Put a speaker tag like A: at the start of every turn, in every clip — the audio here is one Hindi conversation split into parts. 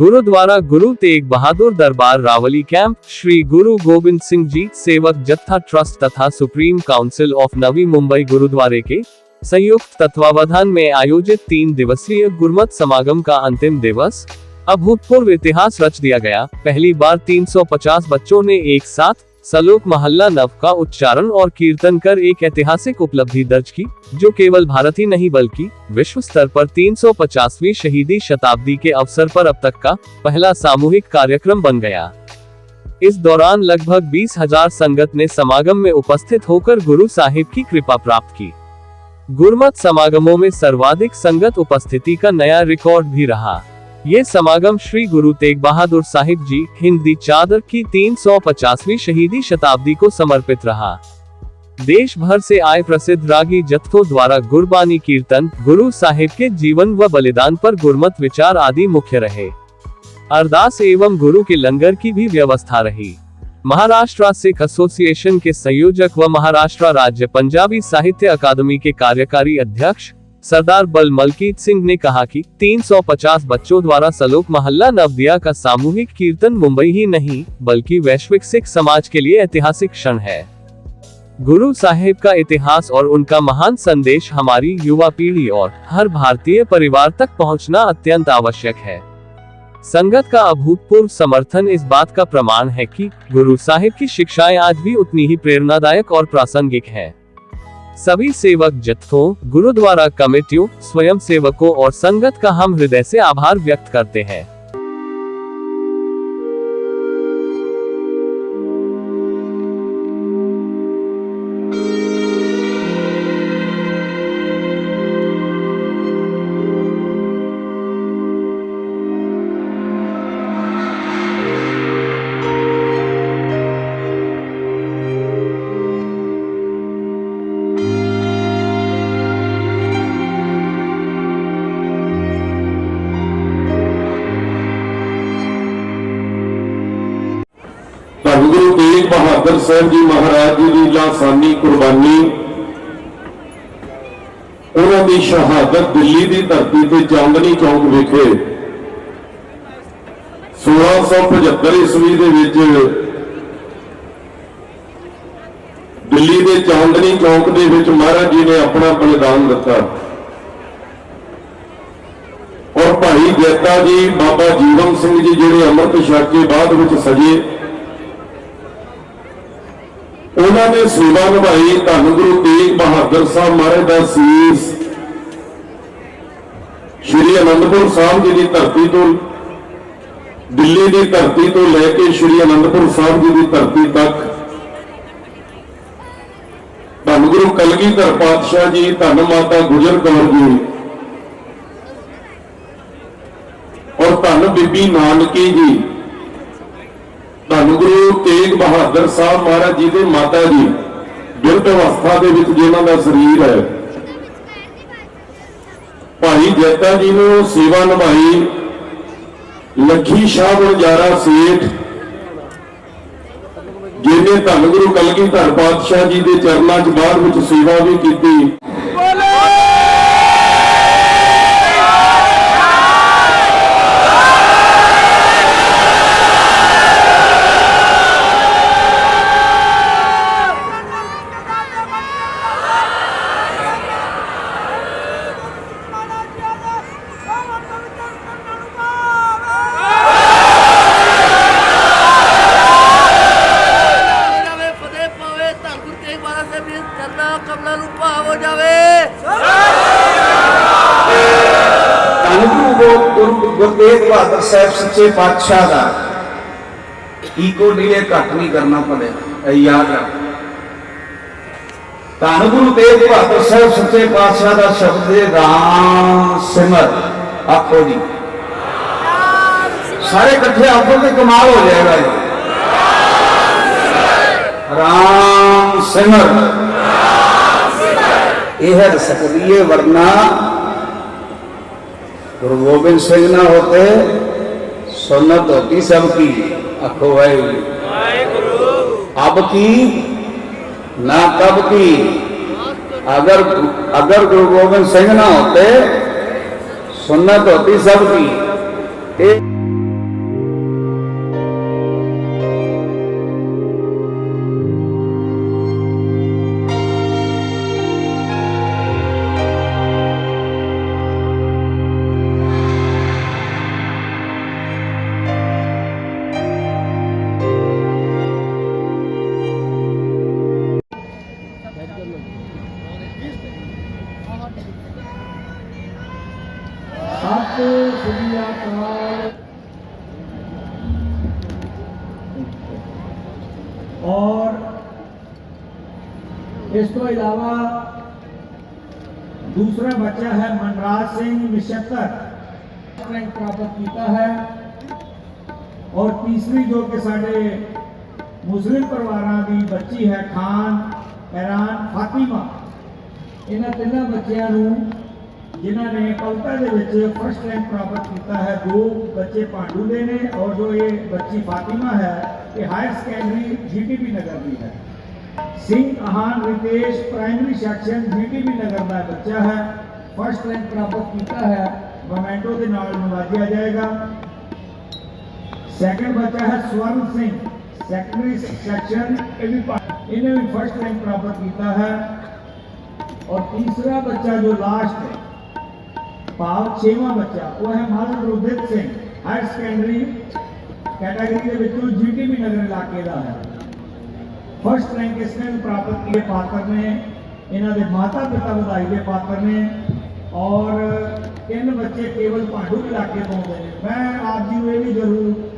A: गुरुद्वारा गुरु तेग बहादुर दरबार रावली कैंप, श्री गुरु गोबिंद सिंह जी सेवक जत्था ट्रस्ट तथा supreme council of Navi Mumbai गुरुद्वारे के संयुक्त तत्वावधान में आयोजित 3 दिवसीय गुरमत समागम का अंतिम दिवस अभूतपूर्व इतिहास रच दिया गया। पहली बार 350 बच्चों ने एक साथ सलोक महल्ला नव का उच्चारण और कीर्तन कर एक ऐतिहासिक उपलब्धि दर्ज की, जो केवल भारत ही नहीं बल्कि विश्व स्तर पर 350वीं शहीदी शताब्दी के अवसर पर अब तक का पहला सामूहिक कार्यक्रम बन गया। इस दौरान लगभग 20,000 संगत ने समागम में उपस्थित होकर गुरु साहिब की कृपा प्राप्त की। गुरमत समागमों में सर्वाधिक संगत उपस्थिति का नया रिकॉर्ड भी रहा। ये समागम श्री गुरु तेग बहादुर साहिब जी हिंदी चादर की 350वीं शहीदी शताब्दी को समर्पित रहा। देश भर से आए प्रसिद्ध रागी जत्थों द्वारा गुरबानी कीर्तन, गुरु साहिब के जीवन व बलिदान पर गुरमत विचार आदि मुख्य रहे। अरदास एवं गुरु के लंगर की भी व्यवस्था रही। महाराष्ट्र सिख एसोसिएशन के संयोजक व महाराष्ट्र राज्य पंजाबी साहित्य अकादमी के कार्यकारी अध्यक्ष सरदार बल मलकीत सिंह ने कहा कि 350 बच्चों द्वारा सलोक महल्ला नवदिया का सामूहिक कीर्तन मुंबई ही नहीं बल्कि वैश्विक सिख समाज के लिए ऐतिहासिक क्षण है। गुरु साहिब का इतिहास और उनका महान संदेश हमारी युवा पीढ़ी और हर भारतीय परिवार तक पहुंचना अत्यंत आवश्यक है। संगत का अभूतपूर्व समर्थन इस बात का प्रमाण है कि गुरु साहिब की शिक्षाएं आज भी उतनी ही प्रेरणादायक और प्रासंगिक हैं। सभी सेवक जत्थों, गुरुद्वारा कमेटियों, स्वयं सेवकों और संगत का हम हृदय से आभार व्यक्त करते हैं।
B: गुरु तेग बहादुर साहब जी महाराज जी की लासानी कुर्बानी, उन्होंने शहादत दिल्ली की धरती से चांदनी चौक विखे 1675 ईस्वी के दिल्ली के चांदनी चौक के महाराज जी ने अपना बलिदान दिता और भाई जैता जी, बाबा जीवन सिंह जी जिहड़े अमृत छक के बाद में सजे, उन्होंने सेवा निभाई। धन गुरु तेग बहादुर साहब महाराज का सीस श्री आनंदपुर साहब जी की धरती तो दिल्ली की धरती तो लेके श्री आनंदपुर साहब जी की धरती तक धन गुरु कलगीधर पातशाह जी, धन माता गुजर कौर जी और धन बीबी नानकी जी, धन गुरु तेग बहादुर साहब महाराज जी के माता जी बिरध अवस्था के जिन्हों का शरीर है, भाई जैता जी ने सेवा निभाई। लखी शाह गुरजारा सेठ जिन्हें धन गुरु कलगीधर पातशाह जी के चरणों च बाद में सेवा भी की।
C: गुरु तेग बहादुर साहब सच्चे पातशाह का ईको डिले घट नहीं करना पड़े, याद रख। धन गुरु तेग बहादुर साहब सच्चे पातशाह का शब्द है राम सिमर। आखो जी सारे इकट्ठे आखो तो कमाल हो जाएगा जी। राम सिमर यह सकती है, वरना गुरु गोबिंद सिंह ना होते सुन्नत होती सबकी। आखो वाहिगुरु। अब की ना कब की। अगर गुरु गोबिंद सिंह ना होते सुन्नत होती सबकी।
D: और इस तो इलावा दूसरा बच्चा है मनराज सिंह 75 रैंक प्राप्त किया है। और तीसरी जो कि साढ़े मुस्लिम परिवारों की बच्ची है खान हैरान फातिमा, इन्होंने तीनों बच्चों जिन्होंने कविता के फर्स्ट रैंक प्राप्त किया है। दो बच्चे पांडू के ने और जो ये बच्ची फातिमा है ये हायर सेकेंडरी जीटीबी नगर की है। सिंह आहान रितेश प्राइमरी सेक्शन जीटीबी नगर का बच्चा है, फर्स्ट रैंक प्राप्त किया है, मोमेंटो के नाल नवाजा जाएगा। सेकंड बच्चा है स्वर्ण सिंह सेकेंडरी सेक्शन, इन्हें भी फर्स्ट रैंक प्राप्त किया है। और तीसरा बच्चा जो लास्ट है भाव 6वां बच्चा वो है Madhav Rudit Singh higher secondary category के जीटीबी नगर इलाके का है। फर्स्ट रैंक इसने भी प्राप्त किए पात्र ने, इन्हों के माता पिता बधाई के पात्र ने। और इन बच्चे केवल भांडू इलाके तो आते हैं। मैं आप जी ये भी जरूर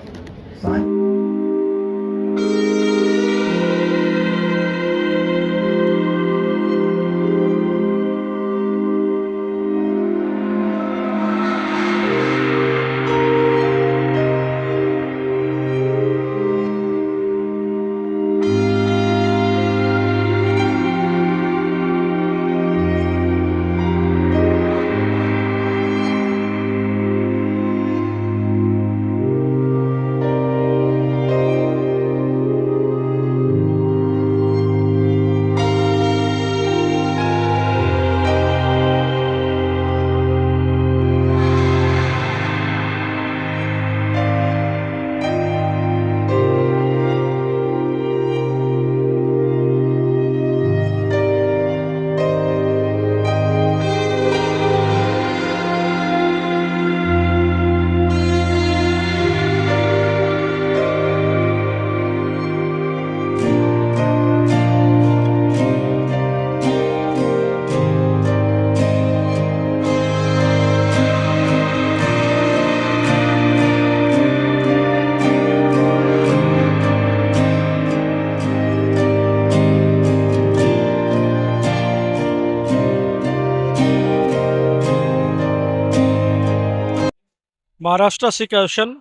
E: महाराष्ट्र सिख एसोसिएशन,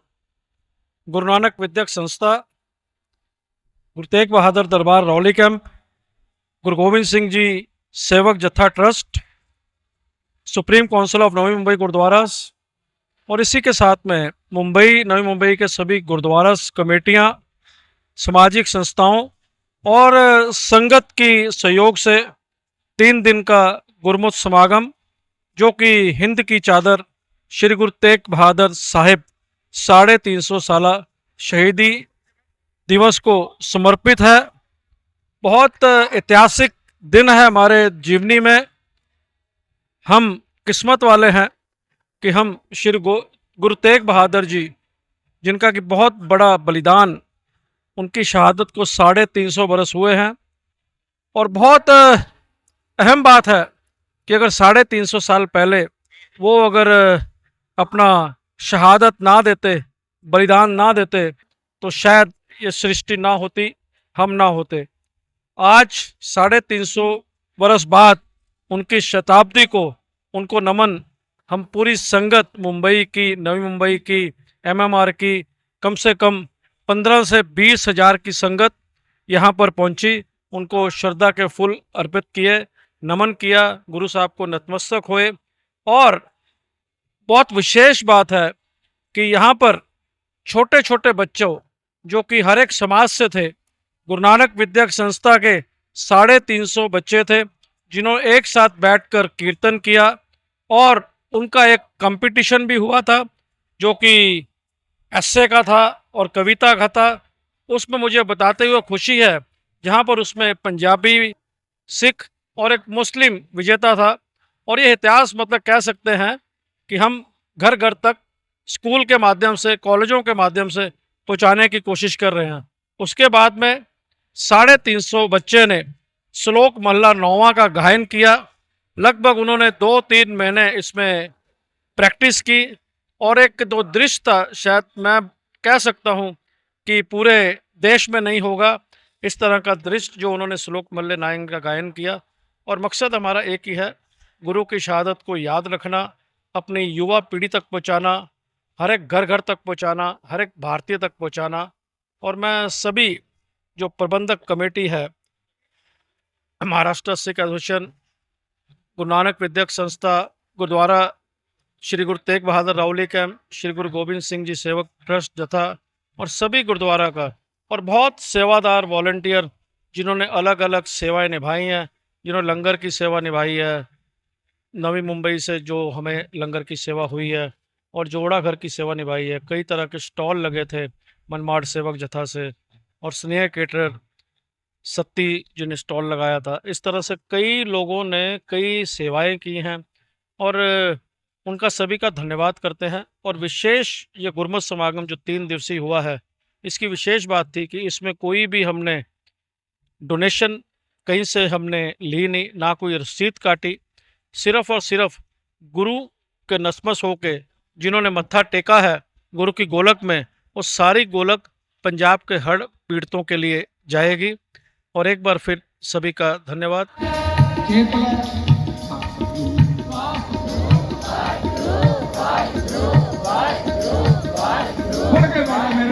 E: गुरु नानक विद्यक संस्था, गुरु तेग बहादुर दरबार रौली कैंप, गुरु गोविंद सिंह जी सेवक जत्था trust, supreme council of Navi Mumbai गुरुद्वारास और इसी के साथ में नवी मुंबई के सभी गुरुद्वारास कमेटियां, सामाजिक संस्थाओं और संगत की सहयोग से 3 दिन का गुरमुख समागम जो कि हिंद की चादर श्री गुरु तेग बहादुर साहिब 350 साला शहीदी दिवस को समर्पित है। बहुत ऐतिहासिक दिन है हमारे जीवनी में। हम किस्मत वाले हैं कि हम श्री गुरु तेग बहादुर जी, जिनका कि बहुत बड़ा बलिदान, उनकी शहादत को 350 बरस हुए हैं। और बहुत अहम बात है कि अगर 350 साल पहले वो अगर अपना शहादत ना देते, बलिदान ना देते, तो शायद ये सृष्टि ना होती, हम ना होते। आज 350 बरस बाद उनकी शताब्दी को, उनको नमन हम पूरी संगत मुंबई की, नवी मुंबई की, एमएमआर की कम से कम 15 से 20 हज़ार की संगत यहाँ पर पहुँची। उनको श्रद्धा के फूल अर्पित किए, नमन किया, गुरु साहब को नतमस्तक हुए। और बहुत विशेष बात है कि यहाँ पर छोटे छोटे बच्चों जो कि हर एक समाज से थे, गुरु नानक विद्यक संस्था के 350 बच्चे थे जिन्होंने एक साथ बैठकर कीर्तन किया। और उनका एक कंपटीशन भी हुआ था जो कि एस्से का था और कविता का था। उसमें मुझे बताते हुए खुशी है, जहाँ पर उसमें पंजाबी, सिख और एक मुस्लिम विजेता था। और ये इतिहास मतलब कह सकते हैं कि हम घर घर तक स्कूल के माध्यम से, कॉलेजों के माध्यम से पहुंचाने की कोशिश कर रहे हैं। उसके बाद में 350 बच्चे ने श्लोक महला 9वां का गायन किया। लगभग उन्होंने 2-3 महीने इसमें प्रैक्टिस की। और एक दो दृश्य था, शायद मैं कह सकता हूं कि पूरे देश में नहीं होगा, इस तरह का दृश्य जो उन्होंने श्लोक मल्ल नायक का गायन किया। और मकसद हमारा एक ही है, गुरु की शहादत को याद रखना, अपनी युवा पीढ़ी तक पहुंचाना, हर एक घर घर तक पहुंचाना, हर एक भारतीय तक पहुंचाना। और मैं सभी जो प्रबंधक कमेटी है, महाराष्ट्र सिख एसोसिएशन, गुरु नानक विद्याक संस्था, गुरुद्वारा श्री गुरु तेग बहादुर रावली कैंप, श्री गुरु गोविंद सिंह जी सेवक ट्रस्ट जथा और सभी गुरुद्वारा का, और बहुत सेवादार वॉलंटियर जिन्होंने अलग अलग सेवाएं निभाई हैं, जिन्होंने लंगर की सेवा निभाई है, नवी मुंबई से जो हमें लंगर की सेवा हुई है, और जोड़ा घर की सेवा निभाई है। कई तरह के स्टॉल लगे थे मनमाड़ सेवक जथा से, और स्नेह केटरर सत्ती जिन्हें स्टॉल लगाया था। इस तरह से कई लोगों ने कई सेवाएं की हैं, और उनका सभी का धन्यवाद करते हैं। और विशेष ये गुरमत समागम जो 3 दिवसीय हुआ है, इसकी विशेष बात थी कि इसमें कोई भी हमने डोनेशन कहीं से हमने ली नहीं, ना कोई रसीद काटी। सिर्फ और सिर्फ गुरु के नतमस्तक होके जिन्होंने मत्था टेका है गुरु की गोलक में, वो सारी गोलक पंजाब के हड़ पीड़ितों के लिए जाएगी। और एक बार फिर सभी का धन्यवाद।
D: के बारे में